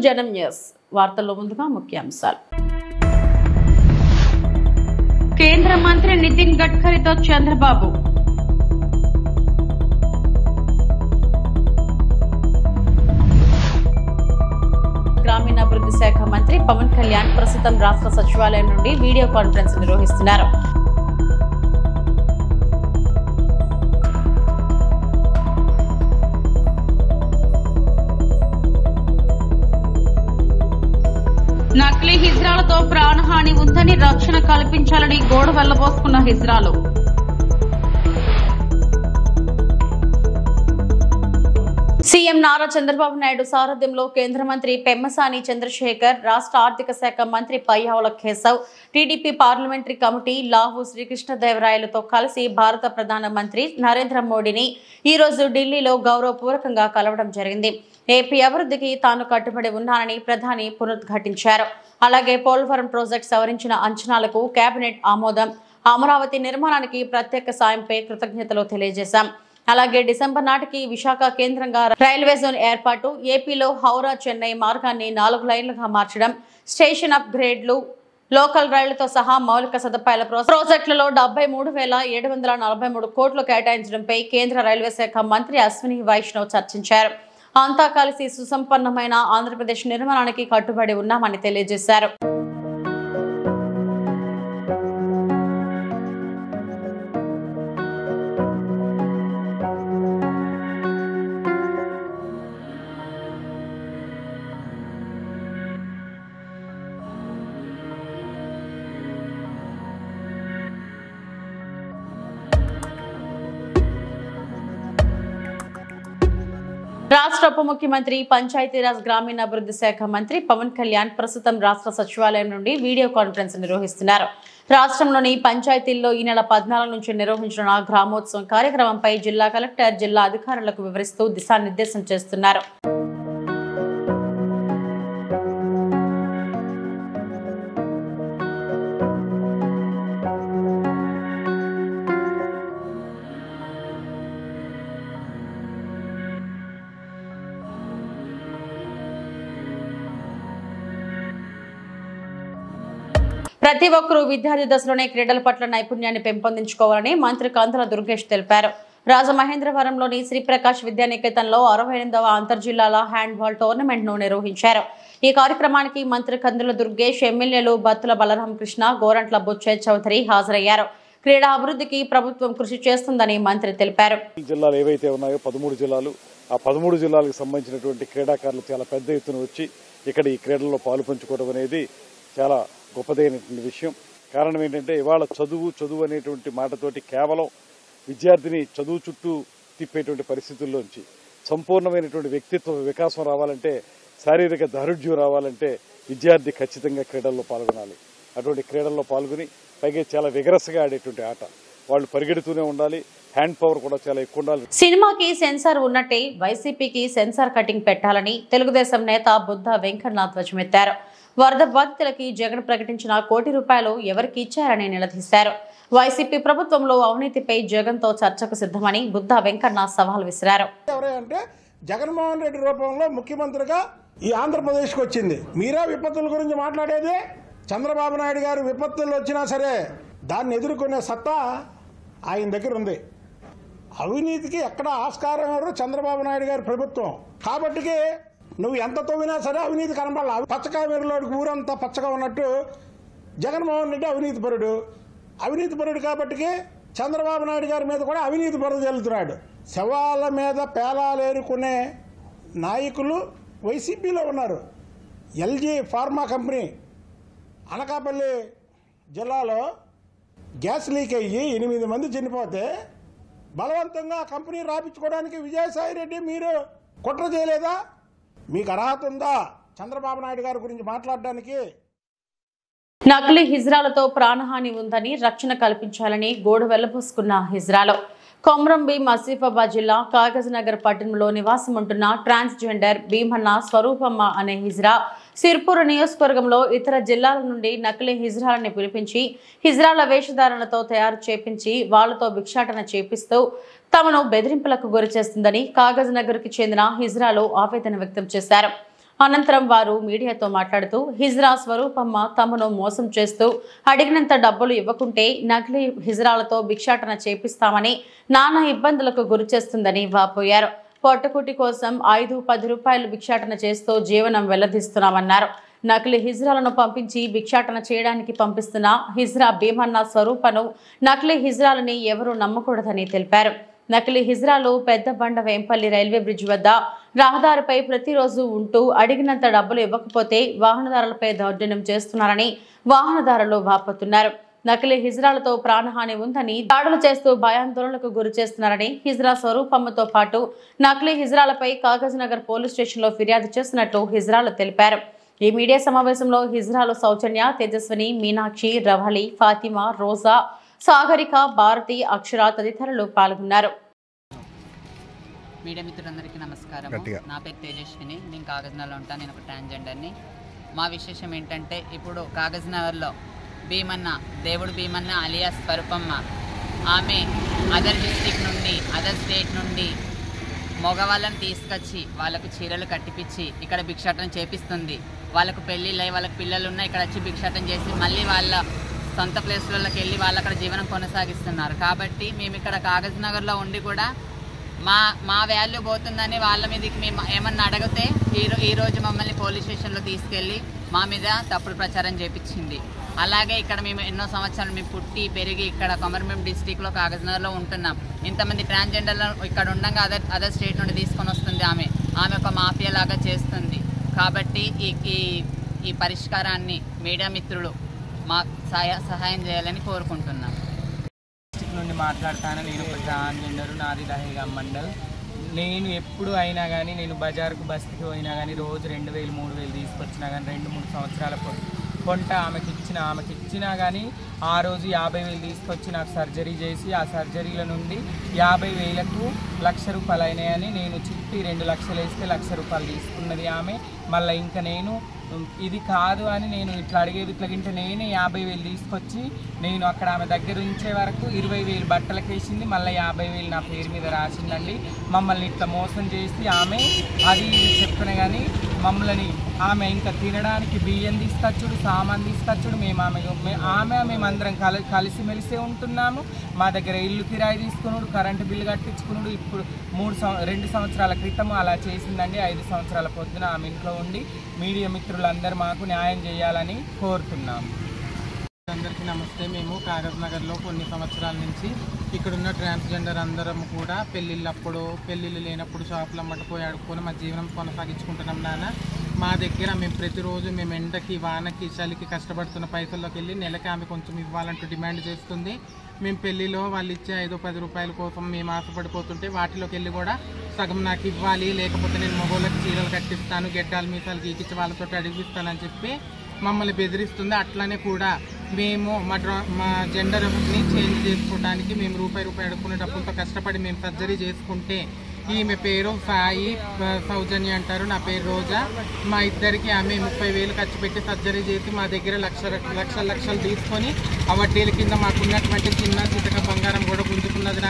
జనం న్యూస్ వార్తల్లో ముందుగా ముఖ్యాంశాలు. కేంద్ర మంత్రి నితిన్ గడ్కరీతో చంద్రబాబు. గ్రామీణాభివృద్ధి శాఖ మంత్రి పవన్ కళ్యాణ్ ప్రస్తుతం రాష్ట్ర సచివాలయం నుండి వీడియో కాన్ఫరెన్స్ నిర్వహిస్తున్నారు. నకిలీ హిజ్రాలతో ప్రాణహాని ఉందని రక్షణ కల్పించాలని గోడ వెళ్లబోసుకున్న హిజ్రాలు. సీఎం నారా చంద్రబాబు నాయుడు సారథ్యంలో కేంద్ర మంత్రి పెమ్మసాని చంద్రశేఖర్, రాష్ట్ర ఆర్థిక శాఖ మంత్రి Payyavula Keshav, TDP parliamentary committee Lavu శ్రీకృష్ణదేవరాయలతో కలిసి భారత ప్రధానమంత్రి నరేంద్ర మోడీని ఈ రోజు ఢిల్లీలో గౌరవపూర్వకంగా కలవడం జరిగింది. ఏపీ అభివృద్ధికి తాను కట్టుబడి ఉన్నానని ప్రధాని పునరుద్ఘాటించారు. అలాగే పోలవరం ప్రాజెక్టు సవరించిన అంచనాలకు కేబినెట్ ఆమోదం, అమరావతి నిర్మాణానికి ప్రత్యేక సాయంపై కృతజ్ఞతలు తెలియజేశాం. అలాగే డిసెంబర్ నాటికి విశాఖ కేంద్రంగా రైల్వే జోన్ ఏర్పాటు, ఏపీలో హౌరా చెన్నై మార్గాన్ని 4 లైన్లుగా మార్చడం, స్టేషన్ అప్ గ్రేడ్లు, లోకల్ రైళ్లతో సహా మౌలిక సదుపాయాల ప్రాజెక్టులలో 73,743 కోట్లు కేటాయించడంపై కేంద్ర రైల్వే శాఖ మంత్రి అశ్విని వైష్ణవ్ చర్చించారు. అంతా కలిసి సుసంపన్నమైన ఆంధ్రప్రదేశ్ నిర్మాణానికి కట్టుబడి ఉన్నామని తెలియజేశారు. రాష్ట్ర ఉప ముఖ్యమంత్రి పంచాయతీరాజ్ గ్రామీణాభివృద్ధి శాఖ మంత్రి పవన్ కళ్యాణ్ ప్రస్తుతం రాష్ట్ర సచివాలయం నుండి వీడియో కాన్ఫరెన్స్ నిర్వహిస్తున్నారు. రాష్ట్రంలోని పంచాయతీల్లో ఈ నెల 14 నుంచి నిర్వహించిన గ్రామోత్సవం కార్యక్రమంపై జిల్లా కలెక్టర్ జిల్లా అధికారులకు వివరిస్తూ దిశానిర్దేశం చేస్తున్నారు. ప్రతి ఒక్కరూ విద్యార్థి దశలోనే క్రీడల పట్ల నైపుణ్యాన్ని పెంపొందించుకోవాలని మంత్రి కందుల దుర్గేష్ తెలిపారు. రాజమహేంద్రవరంలోని శ్రీప్రకాష్ విద్యానికేతన్లో 68వ అంతర్జిల్లాల హ్యాండ్బాల్ టోర్నమెంట్ ను నిర్వహించారు. ఈ కార్యక్రమానికి మంత్రి కందుల దుర్గేష్, ఎమ్మెల్యేలు బత్తుల బలరామకృష్ణ, గోరంట్ల బుచ్చయ్య చౌదరి హాజరయ్యారు. క్రీడా అభివృద్ధికి ప్రభుత్వం కృషి చేస్తుందని మంత్రి తెలిపారు. జిల్లాలు ఏవైతే ఉన్నాయో 13 జిల్లాలు, ఆ 13 జిల్లాలకు సంబంధించినటువంటి క్రీడాకారులు చాలా పెద్ద ఎత్తున వచ్చి ఇక్కడ ఈ క్రీడల్లో పాలు పంచుకోవడం అనేది చాలా గొప్పదైనటువంటి విషయం. కారణం ఏంటంటే ఇవాళ చదువు అనేటువంటి మాటతోటి కేవలం విద్యార్థిని చదువు చుట్టూ తిప్పేటువంటి పరిస్థితుల్లోంచి సంపూర్ణమైనటువంటి వ్యక్తిత్వ వికాసం రావాలంటే, శారీరక దారుఢ్యం రావాలంటే విద్యార్థి ఖచ్చితంగా క్రీడల్లో పాల్గొనాలి. అటువంటి క్రీడల్లో పాల్గొని పైగా చాలా విగరస్గా ఆడేటువంటి ఆట, వాళ్ళు పరిగెడుతూనే ఉండాలి. హ్యాండ్ పవర్ కూడా చాలా ఎక్కువ ఉండాలి. సినిమాకి సెన్సార్ ఉన్నట్టే వైసీపీకి సెన్సార్ కటింగ్ పెట్టాలని తెలుగుదేశం నేత బుద్ధ వెంకన్న ధ్వజమెత్తారు. వరద బాధితులకి జగన్ ప్రకటించిన ₹1 కోటి ఎవరికి ఇచ్చారని నిలదీశారు. వైసీపీ ప్రభుత్వంలో అవినీతిపై జగన్ తో చర్చకు సిద్ధమని బుద్ధ వెంకన్న సవాల్ విసిరారు. ఎవరంటే జగన్మోహన్ రెడ్డి రూపంలో ముఖ్యమంత్రిగా ఈ ఆంధ్రప్రదేశ్కి వచ్చింది. మీరే విపత్తుల గురించి మాట్లాడేది. చంద్రబాబు నాయుడు గారు విపత్తులు వచ్చినా సరే దాన్ని ఎదుర్కొనే సత్తా ఆయన దగ్గర ఉంది. అవినీతికి ఎక్కడ ఆస్కారం ఎవరు? చంద్రబాబు నాయుడు గారి ప్రభుత్వం. కాబట్టి నువ్వు ఎంత తవ్వినా సరే అవినీతి కనబడాలి. పచ్చకాయ మెరుగులోకి ఊరంతా పచ్చగా ఉన్నట్టు జగన్మోహన్ రెడ్డి అవినీతి పరుడు కాబట్టి చంద్రబాబు నాయుడు గారి మీద కూడా అవినీతి పరుడు చెల్లుతున్నాడు. శవాల మీద పేలాలేరుకునే నాయకులు వైసీపీలో ఉన్నారు. ఎల్జీ ఫార్మా కంపెనీ అనకాపల్లి జిల్లాలో గ్యాస్ లీక్ అయ్యి 8 మంది చనిపోతే బలవంతంగా కంపెనీ రాపించుకోవడానికి విజయసాయి రెడ్డి మీరు కుట్ర చేయలేదా? మీకు అర్హత ఉందా చంద్రబాబు నాయుడు గారి గురించి మాట్లాడడానికి? నకిలీ హిజ్రాలతో ప్రాణహాని ఉందని రక్షణ కల్పించాలని గోడు వెళ్లబోసుకున్న హిజ్రాలు. కొమ్రంభీం ఆసిఫాబాద్ జిల్లా కాగజ్నగర్ పట్టణంలో నివాసం ఉంటున్న ట్రాన్స్జెండర్ భీమన్న స్వరూపమ్మ అనే హిజ్రా సిర్పూర్ నియోజకవర్గంలో ఇతర జిల్లాల నుండి నకిలీ హిజ్రాలని పిలిపించి హిజ్రాల వేషధారణతో తయారు చేపించి వాళ్లతో భిక్షాటన చేపిస్తూ తమను బెదిరింపులకు గురి చేస్తుందని కాగజ్నగర్కి చెందిన హిజ్రాలు ఆవేదన వ్యక్తం చేశారు. అనంతరం వారు మీడియాతో మాట్లాడుతూ హిజ్రా స్వరూపమ్మ తమను మోసం చేస్తూ అడిగినంత డబ్బులు ఇవ్వకుంటే నకిలీ హిజ్రాలతో భిక్షాటన చేపిస్తామని నానా ఇబ్బందులకు గురిచేస్తుందని వాపోయారు. పొట్టకుటి కోసం 5-10 రూపాయలు భిక్షాటన చేస్తూ జీవనం వెల్లదీస్తున్నామన్నారు. నకిలీ హిజ్రాలను పంపించి భిక్షాటన చేయడానికి పంపిస్తున్న హిజ్రా భీమన్న స్వరూపను నకిలీ హిజ్రాలని ఎవరూ నమ్మకూడదని తెలిపారు. నకిలీ హిజ్రాలు పెద్ద బండ వేంపల్లి రైల్వే బ్రిడ్జ్ వద్ద రహదారిపై ప్రతిరోజు ఉంటూ అడిగినంత డబ్బులు ఇవ్వకపోతే వాహనదారులపై దౌర్జన్యం చేస్తున్నారని వాహనదారులు వాపోతున్నారు. నకిలీ హిజ్రాలతో ప్రాణహాని ఉందని దాడులు చేస్తూ భయాందోళనకు గురి చేస్తున్నారని హిజ్రా స్వరూపమ్మతో పాటు నకిలీ హిజ్రాలపై కాగజ్ నగర్ పోలీస్ స్టేషన్లో ఫిర్యాదు చేసినట్లు హిజ్రాలు తెలిపారు. ఈ మీడియా సమావేశంలో హిజ్రాలు సౌజన్య, తేజస్విని, మీనాక్షి, రవళి, ఫాతిమా, రోజా, సాగరిక, భారతి, అక్షర తదితరులు పాల్గొన్నారు. మీడియా మిత్రులందరికీ నమస్కారం. నా పేరు తేజస్విని. నేను కాగజ్నగర్లో ఉంటాను. నేను ఒక ట్రాన్స్జెండర్ని. మా విశేషం ఏంటంటే ఇప్పుడు కాగజ్నగర్లో భీమన్న, దేవుడు భీమన్న అలియా స్వరూపమ్మ, ఆమె అదర్ డిస్ట్రిక్ట్ నుండి అదర్ స్టేట్ నుండి మగవాళ్ళని తీసుకొచ్చి వాళ్ళకు చీరలు కట్టిపించి ఇక్కడ భిక్షాటన చేపిస్తుంది. వాళ్ళకు పెళ్ళిళ్ళు అయ్యి వాళ్ళకి పిల్లలు ఉన్నాయి, ఇక్కడ వచ్చి భిక్షాటన చేసి మళ్ళీ వాళ్ళ సొంత ప్లేస్లలోకి వెళ్ళి వాళ్ళు అక్కడ జీవనం కొనసాగిస్తున్నారు. కాబట్టి మేము ఇక్కడ కాగజ్ నగర్లో ఉండి కూడా మా వాల్యూ పోతుందని వాళ్ళ మీదకి మేము ఏమన్నా అడిగితే ఈరోజు మమ్మల్ని పోలీస్ స్టేషన్లో తీసుకెళ్ళి మా మీద తప్పుడు ప్రచారం చేపించింది. అలాగే ఇక్కడ మేము ఎన్నో సంవత్సరాలు మేము పుట్టి పెరిగి ఇక్కడ కొమరంభీం డిస్టిక్లో కాగజ్ నగర్లో ఉంటున్నాం. ఇంతమంది ట్రాన్స్జెండర్లు ఇక్కడ ఉండగా అదర్ స్టేట్ నుండి తీసుకొని వస్తుంది. ఆమె ఒక మాఫియా లాగా చేస్తుంది. కాబట్టి ఈ పరిష్కారాన్ని మీడియా మిత్రులు మా సహాయం చేయాలని కోరుకుంటున్నాం. డిస్ట్రిక్ట్ నుండి మాట్లాడతాను. నేను ఒక ట్రాన్స్జెండర్, నాది దహేగాం మండల్. నేను ఎప్పుడు అయినా కానీ నేను బజార్కు బస్తికి పోయినా కానీ రోజు 2000, 3000 తీసుకొచ్చినా కానీ 2-3 సంవత్సరాల కొంట ఆమెకి ఇచ్చినా కానీ ఆ రోజు 50,000 తీసుకొచ్చి నాకు సర్జరీ చేసి ఆ సర్జరీల నుండి 50,000కు ₹1,00,000 అయినాయని నేను చిట్టి 2 లక్షలు వేస్తే ₹1,00,000 తీసుకున్నది ఆమె. మళ్ళీ ఇంకా నేను ఇది కాదు అని నేను ఇట్లా అడిగేది ఇట్లాగింటే నేనే 50,000 తీసుకొచ్చి నేను అక్కడ ఆమె దగ్గర ఉంచే వరకు 20,000 బట్టలకు వేసింది. మళ్ళీ 50,000 నా పేరు మీద రాసిందండి. మమ్మల్ని ఇట్లా మోసం చేసి ఆమె అది చెప్పిన కానీ మమ్మల్ని ఆమె ఇంకా తినడానికి బియ్యం తీసుకొచ్చుడు, సామాన్ తీసుకొచ్చుడు. మేమందరం కలిసిమెలిసే ఉంటున్నాము. మా దగ్గర ఇల్లు కిరాయి తీసుకున్నాడు, కరెంటు బిల్లు కట్టించుకున్నాడు. ఇప్పుడు 2 సంవత్సరాల క్రితం అలా చేసిందండి. 5 సంవత్సరాల పొద్దున ఆమె ఇంట్లో ఉండి మీడియా మిత్రులందరూ మాకు న్యాయం చేయాలని కోరుతున్నాము. అందరికీ నమస్తే. మేము కాగజ్ నగర్లో కొన్ని సంవత్సరాల నుంచి ఇక్కడున్న ట్రాన్స్జెండర్ అందరం కూడా పెళ్ళిళ్ళు లేనప్పుడు షాపులు అమ్మటిపోయి ఆడుకొని మా జీవనం కొనసాగించుకుంటున్నాం. మా దగ్గర మేము ప్రతిరోజు మేము ఎండకి, వానకి, చలికి కష్టపడుతున్న పైసల్లోకి వెళ్ళి నెలకి ఆమె కొంచెం ఇవ్వాలంటూ డిమాండ్ చేస్తుంది. మేము పెళ్లిలో వాళ్ళు ఇచ్చే 5-10 రూపాయల కోసం మేము ఆశపడిపోతుంటే వాటిలోకి వెళ్ళి కూడా సగం నాకు ఇవ్వాలి, లేకపోతే నేను మగోళ్ళకి చీరలు కట్టిస్తాను, గెడ్డాలు మీసాలు గీకిచ్చి వాళ్ళతో అడిగిస్తానని చెప్పి మమ్మల్ని బెదిరిస్తుంది. అట్లానే కూడా మేము మా జెండర్ని చేంజ్ చేసుకోవడానికి మేము రూపాయి అడుక్కునే డబ్బులతో కష్టపడి మేము సర్జరీ చేసుకుంటే ఈమె పేరు సాయి, సౌజన్య అంటారు, నా పేరు రోజా. మా ఇద్దరికి ఆమె 30,000 ఖర్చు పెట్టి సర్జరీ చేసి మా దగ్గర లక్షలు తీసుకొని ఆ వడ్డీల కింద మాకున్నటువంటి చిన్న చితక బంగారం కూడా గుంజుకున్నది.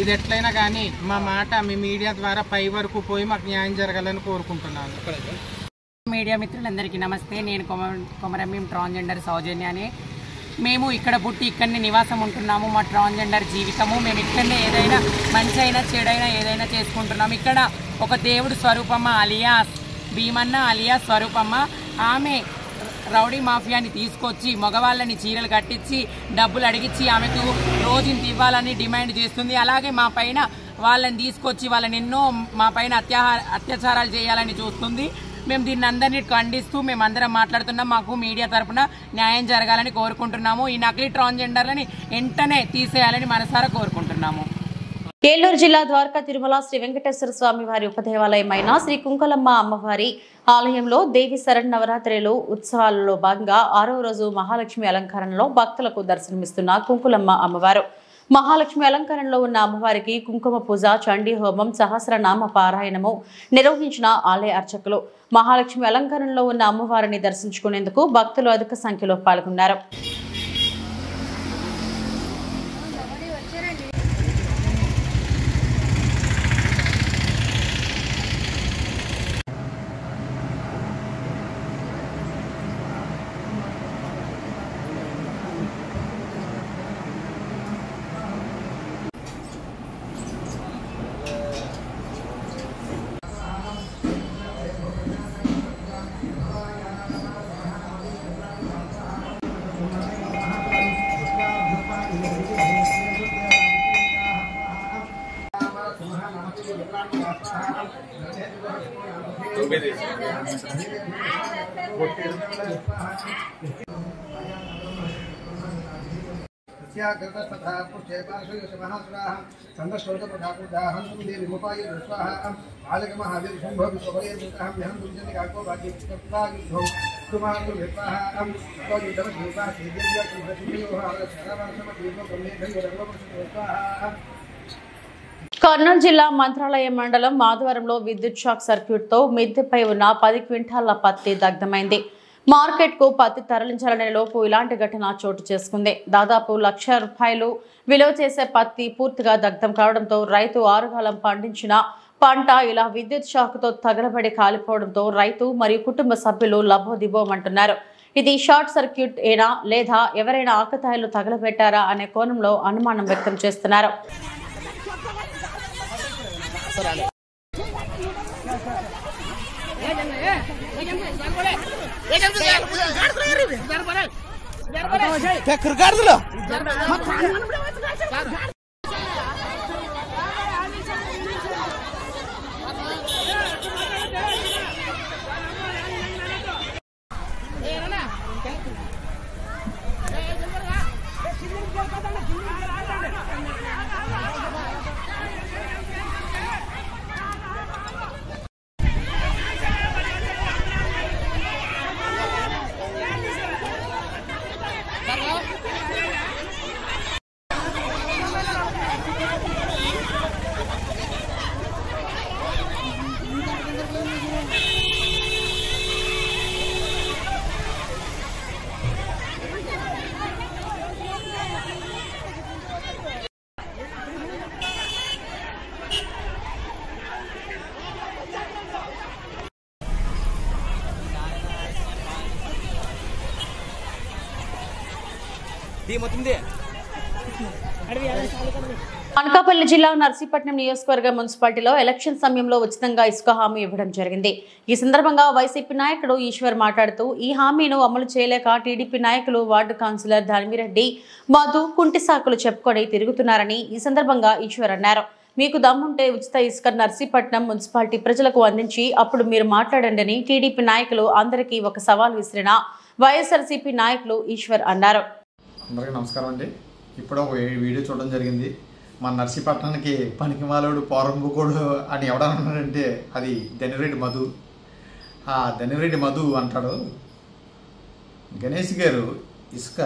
ఇది ఎట్లయినా కానీ మా మాట మీ మీడియా ద్వారా పై వరకు పోయి మాకు న్యాయం జరగాలని కోరుకుంటున్నాను. మీడియా మిత్రులందరికీ నమస్తే. నేను కొమరంభీం ట్రాన్స్జెండర్ సౌజన్యాన్ని. మేము ఇక్కడ పుట్టి ఇక్కడనే నివాసం ఉంటున్నాము. మా ట్రాన్స్జెండర్ జీవితము మేము ఇక్కడనే ఏదైనా మంచి అయినా చెడైనా ఏదైనా చేసుకుంటున్నాము. ఇక్కడ ఒక దేవుడు స్వరూపమ్మ అలియాస్ భీమన్న అలియాస్ స్వరూపమ్మ, ఆమె రౌడీ మాఫియాని తీసుకొచ్చి మగవాళ్ళని చీరలు కట్టించి డబ్బులు అడిగించి ఆమెకు రోజుని ఇవ్వాలని డిమాండ్ చేస్తుంది. అలాగే మా పైన వాళ్ళని తీసుకొచ్చి వాళ్ళని ఎన్నో మా పైన అత్యాచారాలు చేయాలని చూస్తుంది. మేము దీన్ని అందరినీ ఖండిస్తూ మేమందరం మాట్లాడుతున్నాం. మాకు మీడియా తరఫున న్యాయం జరగాలని కోరుకుంటున్నాము. ఈ నకిలీ ట్రాన్స్జెండర్లని వెంటనే తీసేయాలని మనసారా కోరుకుంటున్నాము. ఏలూరు జిల్లా ద్వారకా తిరుమల శ్రీ వెంకటేశ్వర స్వామి వారి ఉపదేవాలయమైన శ్రీ కుంకులమ్మ అమ్మవారి ఆలయంలో దేవి శరన్నవరాత్రులు ఉత్సవాలలో భాగంగా 6వ రోజు మహాలక్ష్మి అలంకరణలో భక్తులకు దర్శనమిస్తున్న కుంకులమ్మ అమ్మవారు. మహాలక్ష్మి అలంకరణలో ఉన్న అమ్మవారికి కుంకుమ పూజ, చండీ హోమం, సహస్రనామ పారాయణము నిర్వహించిన ఆలయ అర్చకులు. మహాలక్ష్మి అలంకరణలో ఉన్న అమ్మవారిని దర్శించుకునేందుకు భక్తులు అధిక సంఖ్యలో పాల్గొన్నారు. కర్నూలు జిల్లా మంత్రాలయం మండలం మాధవరంలో విద్యుత్ షాక్ సర్క్యూట్ తో మిద్దెపై ఉన్న 10 క్వింటాల పత్తి దగ్ధమైంది. మార్కెట్ కు పత్తి తరలించాలనే లోపు ఇలాంటి ఘటన చోటు చేసుకుంది. దాదాపు ₹1,00,000 విలువ చేసే పత్తి పూర్తిగా దగ్ధం కావడంతో రైతు ఆరుగాలం పండించిన పంట ఇలా విద్యుత్ షాక్ తో తగలబడి కాలిపోవడంతో రైతు మరియు కుటుంబ సభ్యులు లబోదిబోమంటున్నారు. ఇది షార్ట్ సర్క్యూట్ ఏనా లేదా ఎవరైనా ఆకతాయిలు తగలబెట్టారా అనే కోణంలో అనుమానం వ్యక్తం చేస్తున్నారు. అనకాపల్లి జిల్లా నర్సీపట్నం నియోజకవర్గ మున్సిపాలిటీలో ఎలక్షన్ సమయంలో ఉచితంగా ఇసుక హామీ ఇవ్వడం జరిగింది. ఈ సందర్భంగా వైసీపీ నాయకుడు ఈశ్వర్ మాట్లాడుతూ ఈ హామీను అమలు చేయలేక టీడీపీ నాయకులు వార్డు కౌన్సిలర్ ధర్మిరెడ్డి మధు కుంటి సాకులు చెప్పుకొని తిరుగుతున్నారని ఈ సందర్భంగా ఈశ్వర్ అన్నారు. మీకు దమ్ముంటే ఉచిత ఇసుక నర్సీపట్నం మున్సిపాలిటీ ప్రజలకు అందించి అప్పుడు మీరు మాట్లాడండి అని టీడీపీ నాయకులు అందరికీ ఒక సవాల్ విసిరిన వైఎస్ఆర్సీపీ నాయకులు ఈశ్వర్ అన్నారు. అందరికీ నమస్కారం అండి. ఇప్పుడు ఒక వీడియో చూడడం జరిగింది. మన నర్సీపట్నానికి పనికిమాలోడు పోరంబుకోడు అని ఎవడన్నాడంటే అది ధనిరెడ్డి మధు. ఆ ధనిరెడ్డి మధు అంటాడు, గణేష్ గారు ఇసుక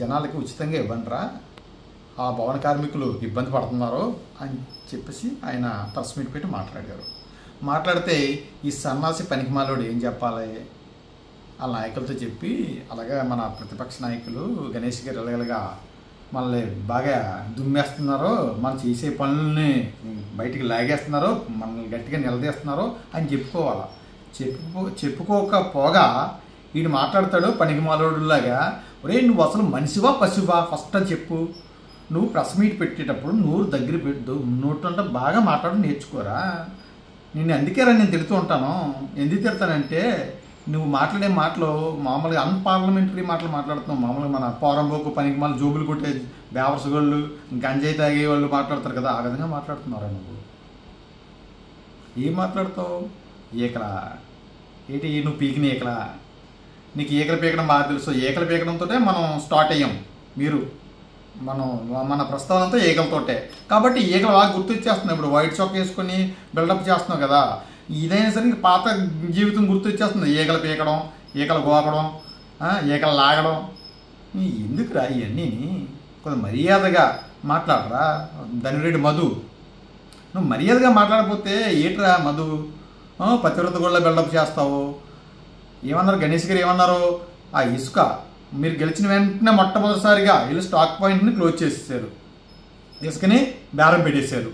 జనాలకి ఉచితంగా ఇవ్వండిరా, ఆ భవన కార్మికులు ఇబ్బంది పడుతున్నారు అని చెప్పేసి ఆయన ప్రెస్ మీట్ పెట్టి మాట్లాడారు. మాట్లాడితే ఈ సన్నాసి పనికిమాలోడు ఏం చెప్పాలి ఆ నాయకులతో చెప్పి, అలాగే మన ప్రతిపక్ష నాయకులు గణేష్ గారు ఎలాగలగా మనల్ని బాగా దుమ్మేస్తున్నారు, మనం చేసే పనుల్ని బయటికి లాగేస్తున్నారు, మనల్ని గట్టిగా నిలదీస్తున్నారు అని చెప్పుకోవాలా. చెప్పుకోకపోగా వీడు మాట్లాడతాడు పనికిమాలోడులాగా. ఒరే నువ్వు అసలు మనిషివా పశువా ఫస్ట్ అని చెప్పు. నువ్వు ప్రెస్ మీట్ పెట్టేటప్పుడు నోరు దగ్గర పెట్టు, నోటంటే బాగా మాట్లాడు నేర్చుకోరా. నేను అందుకేరా నేను తిడుతూ ఉంటాను. ఎందుకు తిడతానంటే నువ్వు మాట్లాడే మాటలు మామూలుగా అన్పార్లమెంటరీ మాటలు మాట్లాడుతున్నావు. మామూలుగా మన పోరంబోకు పనికి మళ్ళీ జోబులు కొట్టే బేవర్సగోళ్ళు గంజాయి తాగే వాళ్ళు మాట్లాడతారు కదా, ఆ విధంగా మాట్లాడుతున్నారా నువ్వు? ఏం మాట్లాడతావు? ఈకల ఏంటి నువ్వు పీకిన ఈకల? నీకు ఈకలు పీకడం బాగా తెలుసు. ఈకలు పీకడంతో మనం స్టార్ట్ అయ్యాం. మన ప్రస్తావన అంతా ఈకలతోటే. కాబట్టి ఈకలు బాగా గుర్తొచ్చేస్తున్నాయి. ఇప్పుడు వైట్ చాక్ వేసుకొని బిల్డప్ చేస్తున్నావు కదా, ఇదైనా సరే ఇంక పాత జీవితం గుర్తొచ్చేస్తుంది. ఈకలు పీకడం, ఈకలు గోకడం, ఈకలు లాగడం. ఎందుకురా ఇవన్నీ? కొంచెం మర్యాదగా మాట్లాడరా ధనిరెడ్డి మధు. నువ్వు మర్యాదగా మాట్లాడకపోతే ఏట్రా మధు పతివ్రత కూడా బిల్డప్ చేస్తావు. ఏమన్నారు గణేష్ గారు? ఏమన్నారు? ఆ ఇసుక మీరు గెలిచిన వెంటనే మొట్టమొదటిసారిగా వీళ్ళు స్టాక్ పాయింట్ని క్లోజ్ చేసేసారు. ఇసుకని బేరం పెట్టేశారు.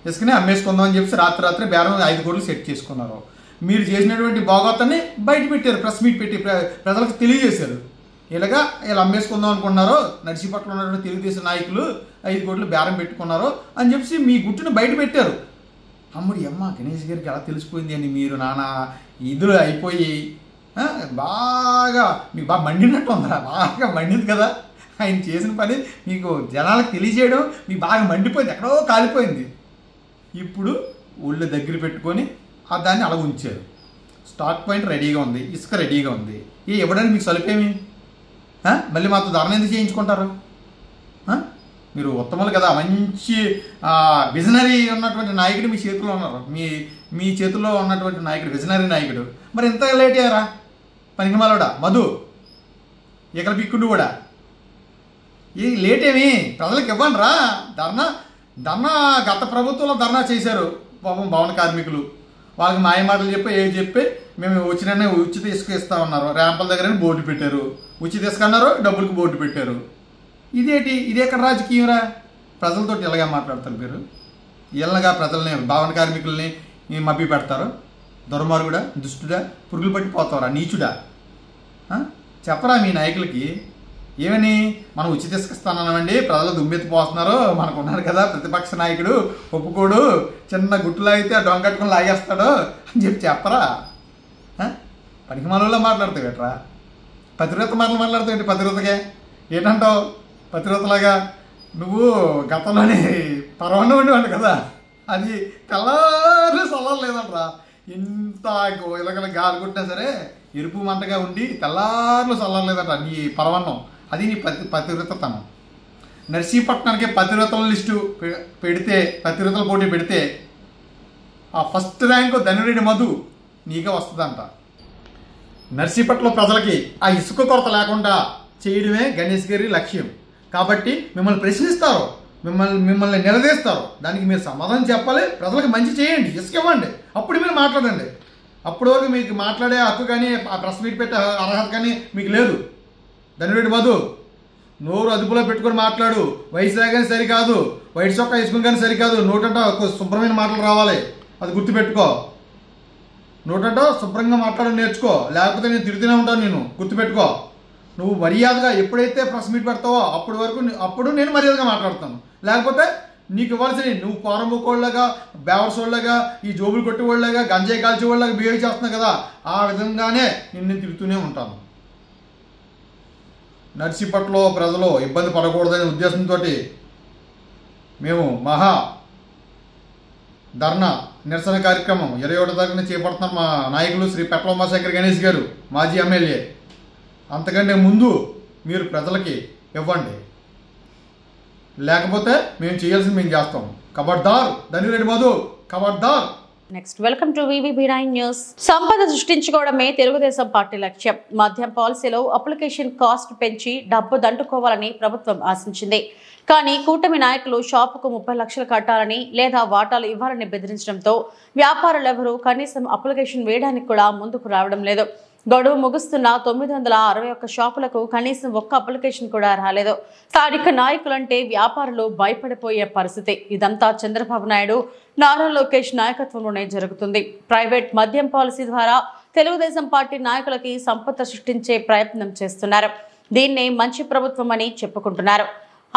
ఇసుకని అమ్మేసుకుందామని చెప్పేసి రాత్రి బేరం 5 కోట్లు సెట్ చేసుకున్నారు. మీరు చేసినటువంటి భాగవతాన్ని బయట పెట్టారు, ప్రెస్ మీట్ పెట్టి ప్రజలకు తెలియజేశారు. ఇలాగా వీళ్ళు అమ్మేసుకుందాం అనుకున్నారో నర్సీపట్నంలో ఉన్నటువంటి తెలుగుదేశం నాయకులు 5 కోట్లు బేరం పెట్టుకున్నారు అని చెప్పేసి మీ గుట్టును బయట పెట్టారు. అమ్ముడి అమ్మ గణేష్ గారికి ఎలా తెలిసిపోయింది అని మీరు నానా ఇదులు అయిపోయి మీకు బాగా మండినట్టు ఉందా? బాగా మండింది కదా ఆయన చేసిన పని. మీకు జనాలకు తెలియజేయడం మీకు బాగా మండిపోయింది, ఎక్కడో కాలిపోయింది. ఇప్పుడు ఒళ్ళు దగ్గర పెట్టుకొని దాన్ని అలా ఉంచారు. స్టాక్ పాయింట్ రెడీగా ఉంది, ఇసుక రెడీగా ఉంది. ఇవ్వడానికి మీకు సలిపేమి? మళ్ళీ మాతో ధర్నా ఎందుకు చేయించుకుంటారు? మీరు ఉత్తములు కదా, మంచి విజనరీ ఉన్నటువంటి నాయకుడు మీ చేతిలో ఉన్నారు. మీ చేతిలో ఉన్నటువంటి నాయకుడు విజనరీ నాయకుడు. మరి ఎంత లేట్ అయ్యారా? పనికిమాలోడా మధు ఇక్కడ పిక్కుండు కూడా లేట్ ఏమి? ప్రజలకు ఇవ్వండి రా. ధర్నా గత ప్రభుత్వంలో ధర్నా చేశారు పాపం భవన కార్మికులు. వాళ్ళకి మాయమాటలు చెప్పి మేము వచ్చిన ఉచిత ఇసుక ఇస్తా ఉన్నారు. ర్యాంపుల దగ్గర బోర్డు పెట్టారు, ఉచిత ఇసుక అన్నారు, డబ్బులకు బోర్డు పెట్టారు. ఇది ఎక్కడ రాజకీయంరా? ప్రజలతో ఇలాగా మాట్లాడతారు మీరు. ఇలాగా ప్రజల్ని భవన కార్మికుల్ని మభ్య పెడతారు. దుర్మార్గుడా, దుష్టుడా, పురుగులు పట్టిపోతారా, నీచుడా? చెప్పరా మీ నాయకులకి? ఏమని మనం ఉచిత ఇసుకిస్తానండి, ప్రజలు దుమ్మెత్తిపోతున్నారు, మనకు ఉన్నారు కదా ప్రతిపక్ష నాయకుడు, ఒప్పుకోడు, చిన్న గుట్టులో అయితే డొంగ కట్టుకుని లాగేస్తాడు అని చెప్పరా? పనికిమాలలో మాట్లాడతావు ఎట్రా? పతివ్రత మాట్లాడతావు పతివ్రతకే ఏంటంటావు? పతివ్రతలాగా నువ్వు గతంలోనే పరవాన్ని ఉండేవాడు కదా, అది తెల్లారు సొల్లం లేదంట్రా. ఇంత ఇలాగ గాలి కొట్టినా సరే ఎరుపు మంటగా ఉండి తెల్లారులు సొల్లం లేదంట నీ పరవన్నం. అది నీ పతివ్రతతనం. నర్సీపట్నానికి పతివ్రతల లిస్టు పెడితే, పతివ్రతల పోటీ పెడితే ఆ ఫస్ట్ ర్యాంకు ధనురెడ్డి మధు నీకే వస్తుందంట. నర్సీపట్నం ప్రజలకి ఆ ఇసుక కొరత లేకుండా చేయడమే గణేష్ గారి లక్ష్యం. కాబట్టి మిమ్మల్ని ప్రశ్నిస్తారు, మిమ్మల్ని నిలదీస్తారు. దానికి మీరు సమాధానం చెప్పాలి. ప్రజలకు మంచి చేయండి, ఇసుక ఇవ్వండి, అప్పుడు మీరు మాట్లాడండి. అప్పటి వరకు మీకు మాట్లాడే హక్కు కానీ ఆ ప్రెస్ మీట్ పెట్టే అర్హత కానీ మీకు లేదు. ధనురెడ్డి మధు నోరు అదుపులో పెట్టుకొని మాట్లాడు. వయసు కానీ సరికాదు, వైట్ చొక్కా వేసుకుని కానీ సరికాదు. నోటంట శుభ్రమైన మాటలు రావాలి, అది గుర్తుపెట్టుకో. నోటంట శుభ్రంగా మాట్లాడడం నేర్చుకో, లేకపోతే నేను తిరుగుతూనే ఉంటాను. నేను గుర్తుపెట్టుకో. నువ్వు మర్యాదగా ఎప్పుడైతే ప్రెస్ మీట్ పెడతావో అప్పుడు నేను మర్యాదగా మాట్లాడతాను. లేకపోతే నీకు ఇవ్వాల్సిన నువ్వు పోరంబోకోళ్ళగా, బేవర్సోళ్ళగా, ఈ జోబులు కొట్టేవాళ్ళగా, గంజాయి కాల్చేవాళ్ళగా బిహేవ్ చేస్తున్నావు కదా, ఆ విధంగానే నేను తిరుగుతూనే ఉంటాను. నర్సీపట్నంలో ప్రజలు ఇబ్బంది పడకూడదనే ఉద్దేశంతో మేము ధర్నా నిరసన కార్యక్రమం 21 తారీఖున చేపడుతున్నాం. మా నాయకులు శ్రీ పెట్ల ఉమాశంకర్ గణేష్ గారు, మాజీ ఎమ్మెల్యే. అంతకంటే ముందు మీరు ప్రజలకి ఇవ్వండి, లేకపోతే మేము చేయాల్సింది మేము చేస్తాం. ఖబర్దార్ ధనురెడ్డి మధు, ఖబర్దార్. Next welcome to VVB9 news. సంపద సృష్టించుకోవడమే తెలుగుదేశం పార్టీ లక్ష్యం. మద్యం పాలసీలో అప్లికేషన్ కాస్ట్ పెంచి డబ్బు దండుకోవాలని ప్రభుత్వం ఆశించింది. కానీ కూటమి నాయకులు షాపుకు 30 లక్షలు కట్టాలని లేదా వాటాలు ఇవ్వాలని బెదిరించడంతో వ్యాపారులెవరూ కనీసం అప్లికేషన్ వేయడానికి కూడా ముందుకు రావడం లేదు. గడువు ముగుస్తున్న 961 షాపులకు కనీసం ఒక్క అప్లికేషన్ కూడా రాలేదు. స్థానిక నాయకులంటే వ్యాపారులు భయపడిపోయే పరిస్థితి. ఇదంతా చంద్రబాబు నాయుడు, నారా లోకేష్ నాయకత్వంలోనే జరుగుతుంది. ప్రైవేట్ మద్యం పాలసీ ద్వారా తెలుగుదేశం పార్టీ నాయకులకి సంపద సృష్టించే ప్రయత్నం చేస్తున్నారు. దీన్నే మంచి ప్రభుత్వం అని చెప్పుకుంటున్నారు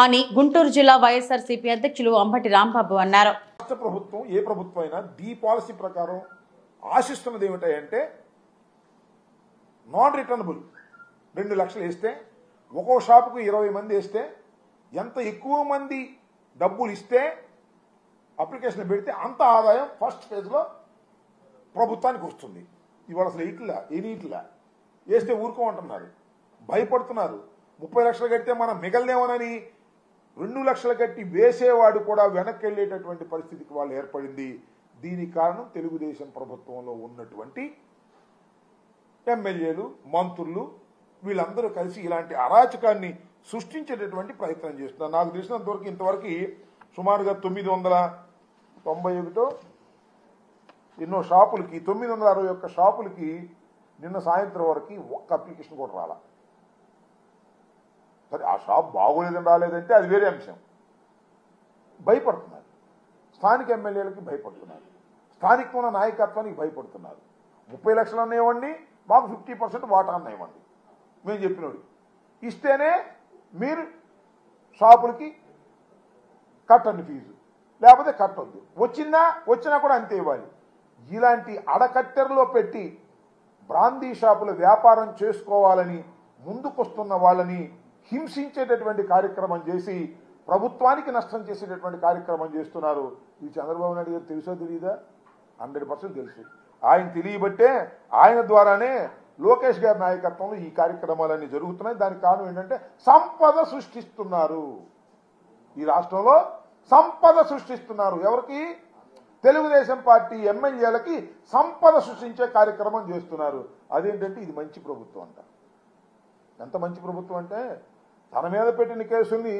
అని గుంటూరు జిల్లా వైఎస్ఆర్సీపీ అధ్యక్షులు అంబటి రాంబాబు అన్నారు. రాష్ట్ర ప్రభుత్వం ఏ ప్రభుత్వం అయినా ఈ పాలసీ ప్రకారం ఆశిస్తున్నది ఏమిటంటే నాన్ రిటర్నబుల్ 2 లక్షలు వేస్తే ఒక్కో షాపుకు 20 మంది వేస్తే ఎంత ఎక్కువ మంది డబ్బులు ఇస్తే అప్లికేషన్ పెడితే అంత ఆదాయం ఫస్ట్ ఫేజ్లో ప్రభుత్వానికి వస్తుంది. ఇవాళ అసలు ఇట్లా వేస్తే ఊరుకోమంటున్నారు, భయపడుతున్నారు. 30 లక్షలు కడితే మనం మిగలదేమోనని 2 లక్షలు కట్టి వేసేవాడు కూడా వెనక్కి వెళ్ళేటటువంటి పరిస్థితికి వాళ్ళు ఏర్పడింది. దీనికి కారణం తెలుగుదేశం ప్రభుత్వంలో ఉన్నటువంటి ఎమ్మెల్యేలు, మంత్రులు వీళ్ళందరూ కలిసి ఇలాంటి అరాచకాన్ని సృష్టించేటటువంటి ప్రయత్నం చేస్తున్నారు. నాకు తెలిసినంతవరకు ఇంతవరకు సుమారుగా 991 ఎన్నో షాపులకి 961 షాపులకి నిన్న సాయంత్రం వరకు ఒక్క అప్లికేషన్ కూడా రాలా. సరే ఆ షాప్ బాగోలేదని రాలేదంటే అది వేరే అంశం. భయపడుతున్నారు, స్థానిక ఎమ్మెల్యేలకి భయపడుతున్నారు, స్థానికంగా ఉన్న నాయకత్వానికి భయపడుతున్నారు. 30 లక్షలు అన్నేవ్వండి, మాకు 50% వాటా అన్నేవ్వండి, మేము చెప్పినోడు ఇస్తేనే మీరు షాపులకి కట్టండి ఫీజు, లేకపోతే కట్టొద్దు, వచ్చినా కూడా అంతే ఇవ్వాలి. ఇలాంటి అడకట్టెరలో పెట్టి బ్రాందీ షాపుల వ్యాపారం చేసుకోవాలని ముందుకొస్తున్న వాళ్ళని హింసించేటటువంటి కార్యక్రమం చేసి ప్రభుత్వానికి నష్టం చేసేటటువంటి కార్యక్రమం చేస్తున్నారు. ఇది చంద్రబాబు నాయుడు గారు తెలుసో తెలియదా? 100% తెలుసు. ఆయన తెలియబట్టే ఆయన ద్వారానే లోకేష్ గారి నాయకత్వంలో ఈ కార్యక్రమాలన్నీ జరుగుతున్నాయి. దానికి కారణం ఏంటంటే సంపద సృష్టిస్తున్నారు. ఈ రాష్ట్రంలో సంపద సృష్టిస్తున్నారు. ఎవరికి? తెలుగుదేశం పార్టీ ఎమ్మెల్యేలకి సంపద సృష్టించే కార్యక్రమం చేస్తున్నారు. అదేంటంటే ఇది మంచి ప్రభుత్వం అంట. ఎంత మంచి ప్రభుత్వం అంటే తన మీద పెట్టిన కేసుల్ని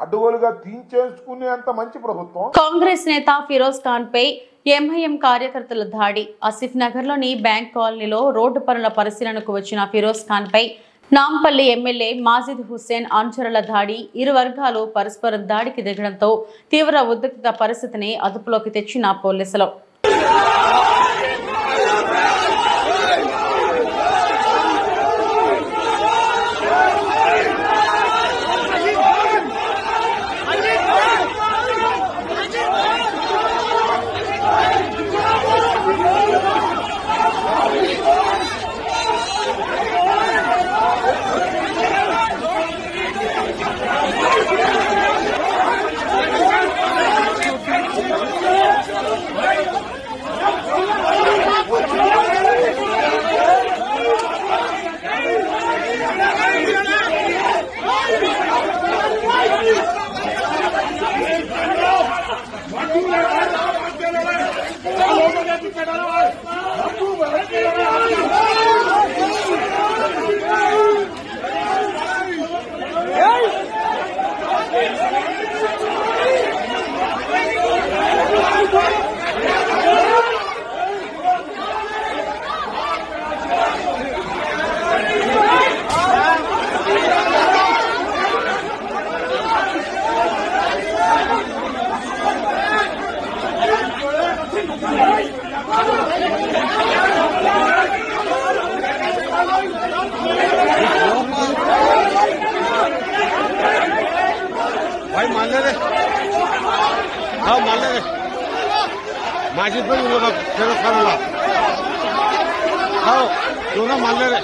అడ్డుగోలుగా తీయించేసుకునేంత మంచి ప్రభుత్వం. కాంగ్రెస్ నేత ఫిరోజ్ ఖాన్ పై ఎంఐఎం కార్యకర్తల దాడి. ఆసిఫ్ నగర్ లోని బ్యాంక్ కాలనీలో రోడ్డు పనుల పరిశీలనకు వచ్చిన ఫిరోజ్ ఖాన్ పై నాంపల్లి ఎమ్మెల్యే మాజిద్ హుస్సేన్ అనుచరుల దాడి. ఇరు వర్గాలు పరస్పరం దాడికి దిగడంతో తీవ్ర ఉద్రిక్త పరిస్థితిని అదుపులోకి తెచ్చిన పోలీసులు. माजिद पर फिरोज खान वाला हाँ दोनों मान ले रहे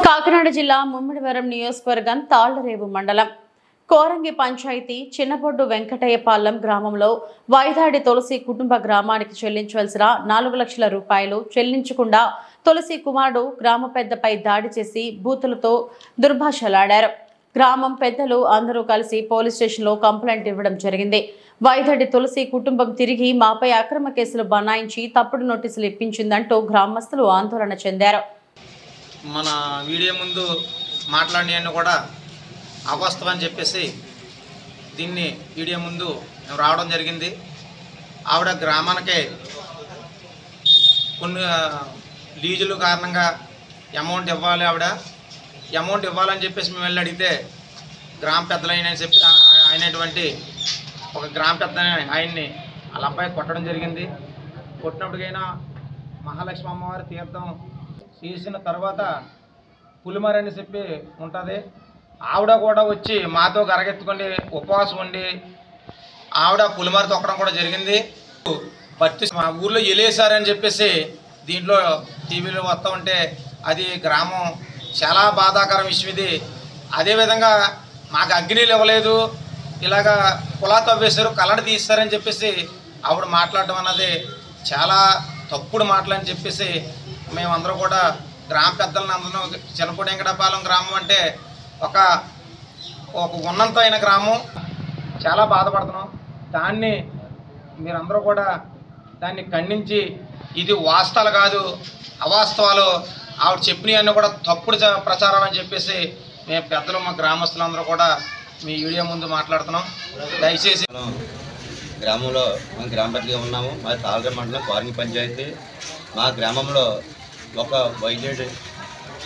కాకినాడ జిల్లా ముమ్మిడివరం నియోజకవర్గం తాళ్లరేవు మండలం కోరంగి పంచాయతీ చిన్నబొడ్డు వెంకటయ్యపాలెం గ్రామంలో వైదాడి తులసి కుటుంబ గ్రామానికి చెల్లించవలసిన 4 లక్షల రూపాయలు చెల్లించకుండా తులసి కుమారుడు గ్రామ పెద్దపై దాడి చేసి బూతులతో దుర్భాషలాడారు. గ్రామం పెద్దలు అందరూ కలిసి పోలీస్ స్టేషన్లో కంప్లైంట్ ఇవ్వడం జరిగింది. వైదడి తులసి కుటుంబం తిరిగి మాపై అక్రమ కేసులు బనాయించి తప్పుడు నోటీసులు ఇప్పించిందంటూ గ్రామస్తులు ఆందోళన చెందారు. మన వీడియో ముందు మాట్లాడినవన్నీ కూడా అవాస్తవని చెప్పేసి దీన్ని వీడియో ముందు రావడం జరిగింది. ఆవిడ గ్రామానికి కొన్ని లీజుల కారణంగా అమౌంట్ ఇవ్వాలి, ఆవిడ అమౌంట్ ఇవ్వాలని చెప్పేసి మేము వెళ్ళి అడిగితే గ్రామ పెద్దలు అయినటువంటి ఒక గ్రామ పెద్ద ఆయన్ని వాళ్ళ అబ్బాయి కొట్టడం జరిగింది. కొట్టినప్పటికైనా మహాలక్ష్మి అమ్మవారి తీర్థం చేసిన తర్వాత పులిమర అని చెప్పి ఉంటుంది. ఆవిడ కూడా వచ్చి మాతో గరగెత్తుకొని ఉపవాసం ఉండి ఆవిడ పులిమర తొక్కడం కూడా జరిగింది. భర్తీ మా ఊర్లో ఎలేసారని చెప్పేసి దీంట్లో టీవీలో వస్తూ ఉంటే అది గ్రామం చాలా బాధాకరం విషయం ఇది. అదేవిధంగా మాకు అగ్నిలు ఇవ్వలేదు, ఇలాగా కులా తవ్వేశారు, కల్లడి తీస్తారని చెప్పేసి ఆవిడ మాట్లాడడం అన్నది చాలా తప్పుడు మాటలని చెప్పేసి మేమందరూ కూడా గ్రామ పెద్దలను అందరూ చిన్నపూడి వెంకటపాలెం గ్రామం అంటే ఒక ఉన్నతమైన గ్రామం, చాలా బాధపడుతున్నాం. దాన్ని మీరందరూ కూడా దాన్ని ఖండించి ఇది వాస్తవాలు కాదు అవాస్తవాలు ఆవిడ చెప్పినవన్నీ కూడా తప్పుడు ప్రచారం అని చెప్పేసి మేము పెద్దలు మా గ్రామస్తులందరూ కూడా మీ వీడియో ముందు మాట్లాడుతున్నాం. దయచేసి గ్రామంలో మేము గ్రామ పెద్దగా ఉన్నాము. మా తాళగ మండలం కోరంగి పంచాయతీ. మా గ్రామంలో ఒక వైద్యుడు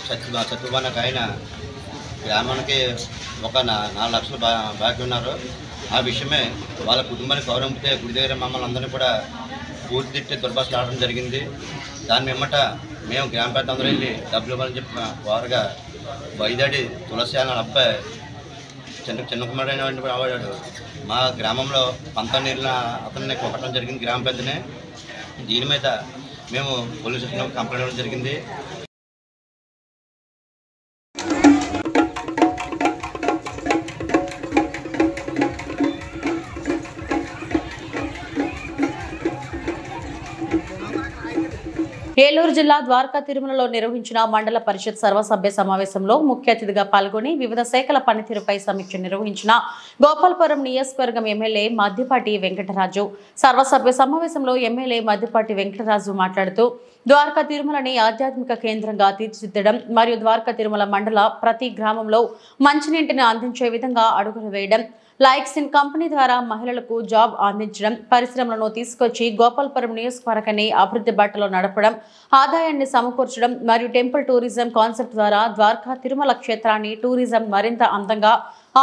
సత్యమానకు ఆయన గ్రామానికి ఒక 4 లక్షలు బాకీ ఉన్నారు. ఆ విషయమే వాళ్ళ కుటుంబానికి గౌరవింపితే గుడి దగ్గర మమ్మల్ని అందరినీ కూడా పూర్తి తిట్టి దుర్భాషలు ఆడడం జరిగింది. దాని వెమ్మట మేము గ్రామ పెద్ద అందరూ వెళ్ళి డబ్బులు ఇవ్వాలని చెప్పి వారుగా వైదడి తులసి అన్న అబ్బాయి చిన్న కుమారుడైన వాడాడు. మా గ్రామంలో పంత నీళ్ళ అతన్ని కొట్టడం జరిగింది గ్రామ పెద్దనే. దీని మీద మేము పోలీస్ స్టేషన్లో కంప్లైంట్ ఇవ్వడం జరిగింది. ఏలూరు జిల్లా ద్వారకా తిరుమలలో నిర్వహించిన మండల పరిషత్ సర్వసభ్య సమావేశంలో ముఖ్య అతిథిగా పాల్గొని వివిధ శాఖల పనితీరుపై సమీక్ష నిర్వహించిన గోపాలపురం నియోజకవర్గం ఎమ్మెల్యే మద్దిపాటి వెంకటరాజు. సర్వసభ్య సమావేశంలో ఎమ్మెల్యే మద్దిపాటి వెంకటరాజు మాట్లాడుతూ ద్వారకా తిరుమలని ఆధ్యాత్మిక కేంద్రంగా తీర్చిదిద్దడం మరియు ద్వారకా తిరుమల మండల ప్రతి గ్రామంలో మంచినీటిని అందించే విధంగా అడుగులు వేయడం, లైక్స్ ఇన్ కంపెనీ ద్వారా మహిళలకు జాబ్ అందించడం, పరిశ్రమలను తీసుకొచ్చి గోపాలపురం నియోజకవర్గాన్ని అభివృద్ధి బాటలో నడపడం, ఆదాయాన్ని సమకూర్చడం మరియు టెంపుల్ టూరిజం కాన్సెప్ట్ ద్వారా ద్వారకా తిరుమల క్షేత్రాన్ని టూరిజం మరింత అందంగా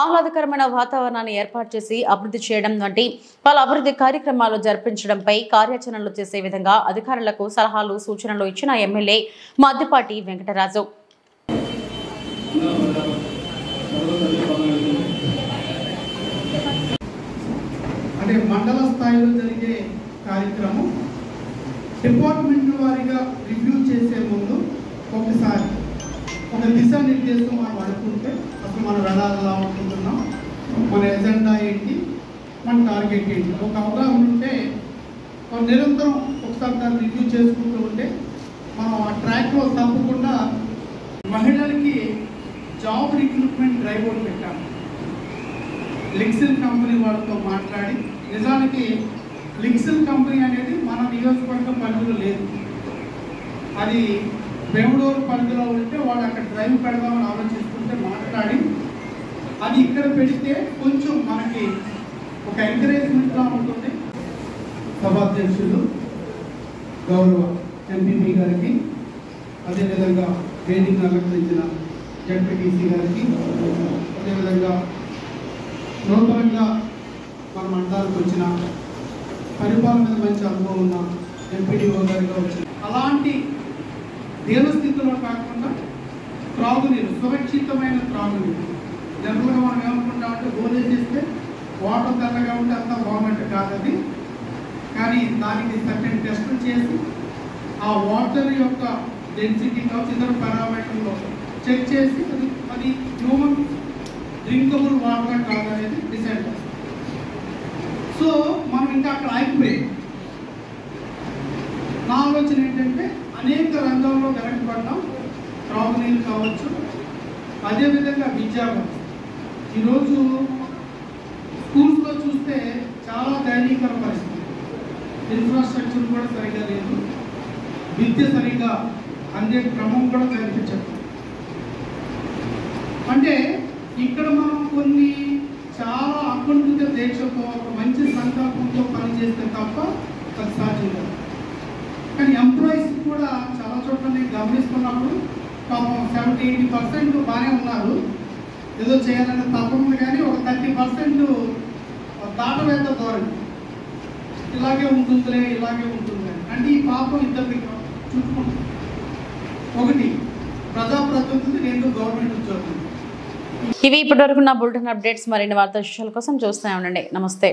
ఆహ్లాదకరమైన వాతావరణాన్ని ఏర్పాటు చేసి అభివృద్ధి చేయడం వంటి పలు అభివృద్ధి కార్యక్రమాలు జరిపించడంపై కార్యాచరణలు చేసే విధంగా అధికారులకు సలహాలు సూచనలు ఇచ్చిన ఎమ్మెల్యే మద్దిపాటి వెంకటరాజు. అంటే మండల స్థాయిలో జరిగే కార్యక్రమం డిపార్ట్మెంట్ వారీగా రివ్యూ చేసే ముందు ఒకసారి ఒక దిశానిర్దేశం మనం అనుకుంటే అసలు మనం వెళ్ళాలా అనుకుంటున్నాం, మన ఎజెండా ఏంటి, మన టార్గెట్ ఏంటి, ఒక అవగాహన ఉంటే నిరంతరం ఒకసారి దాన్ని రివ్యూ చేసుకుంటూ ఉంటే మనం ఆ ట్రాక్లో తప్పకుండా మహిళలకి జాబ్ రిక్రూట్మెంట్ డ్రైవ్ ఒకటి పెట్టాము. లిక్సిల్ కంపెనీ వాళ్ళతో మాట్లాడి, నిజానికి లిక్సిల్ కంపెనీ అనేది మన నియోజకవర్గం పరిధిలో లేదు, అది బెంగళూరు పరిధిలో ఉంటే వాళ్ళు అక్కడ డ్రైవ్ పెడదామని ఆలోచిస్తుంటే మాట్లాడి అది ఇక్కడ పెడితే కొంచెం మనకి ఒక ఎంకరేజ్మెంట్గా ఉంటుంది. సభాధ్యక్షులు గౌరవ ఎంపీపీ గారికి, అదేవిధంగా వేదికను అలంకరించిన జడ్పీటీసీ గారికి, అదేవిధంగా నూతనంగా మన మండలానికి వచ్చిన పరిపాలన మీద మంచి అనుభవం ఉన్న ఎంపీడీఓ గారిగా వచ్చిన అలాంటి దేవస్థితిలో కాకుండా త్రాగునీరు, సురక్షితమైన త్రాగునీరు. జనరల్గా మనం ఏమనుకుంటామంటే గోలే చేస్తే వాటర్ తెల్లగా ఉంటే అంతా బాగున్నట్టు కాదని, కానీ దానికి సర్టెన్ టెస్టులు చేసి ఆ వాటర్ యొక్క డెన్సిటీ కావచ్చు ఇతర పారామీటర్లో చెక్ చేసి అది హ్యూమన్ డ్రింకబుల్ వాటర్ కాదనేది డిసైడ్ చేస్తాం. సో మనం ఇంకా అక్కడ ఆగిపోయాం. నా ఆలోచన ఏంటంటే అనేక రంగాల్లో వెనకబడ్డాం, త్రాగునీరు కావచ్చు, అదేవిధంగా విద్యా వ్యవస్థ. ఈరోజు స్కూల్స్లో చూస్తే చాలా దయనీయకర పరిస్థితి. ఇన్ఫ్రాస్ట్రక్చర్ కూడా సరిగా లేదు, విద్య సరిగా అందే క్రమం కూడా కనిపించదు. అంటే ఇక్కడ మనం కొన్ని చాలా అకుంఠిత దీక్షతో ఒక మంచి సంకల్పంతో పనిచేస్తే తప్ప అది సాధ్యం కాదు. కానీ ఎంప్లాయీస్ కూడా చాలా చోట్ల నేను గమనిస్తున్నప్పుడు పాపం 70-80% బాగానే ఉన్నారు, ఏదో చేయాలనే తప్ప ఉంది, కానీ ఒక 30% దాటవేత ధోరణి, ఇలాగే ఉంటుందిలే ఇలాగే ఉంటుంది. అంటే ఈ పాపం ఇద్దరికి చుట్టుకుంటుంది. ఒకటి ప్రజాప్రతినిధులు, రెండు గవర్నమెంట్ ఉద్యోగులు. ఇవి ఇప్పటివరకు నా బులెటిన్ అప్డేట్స్. మరిన్ని వార్తా విశేషాల కోసం చూస్తూనే ఉండండి. నమస్తే.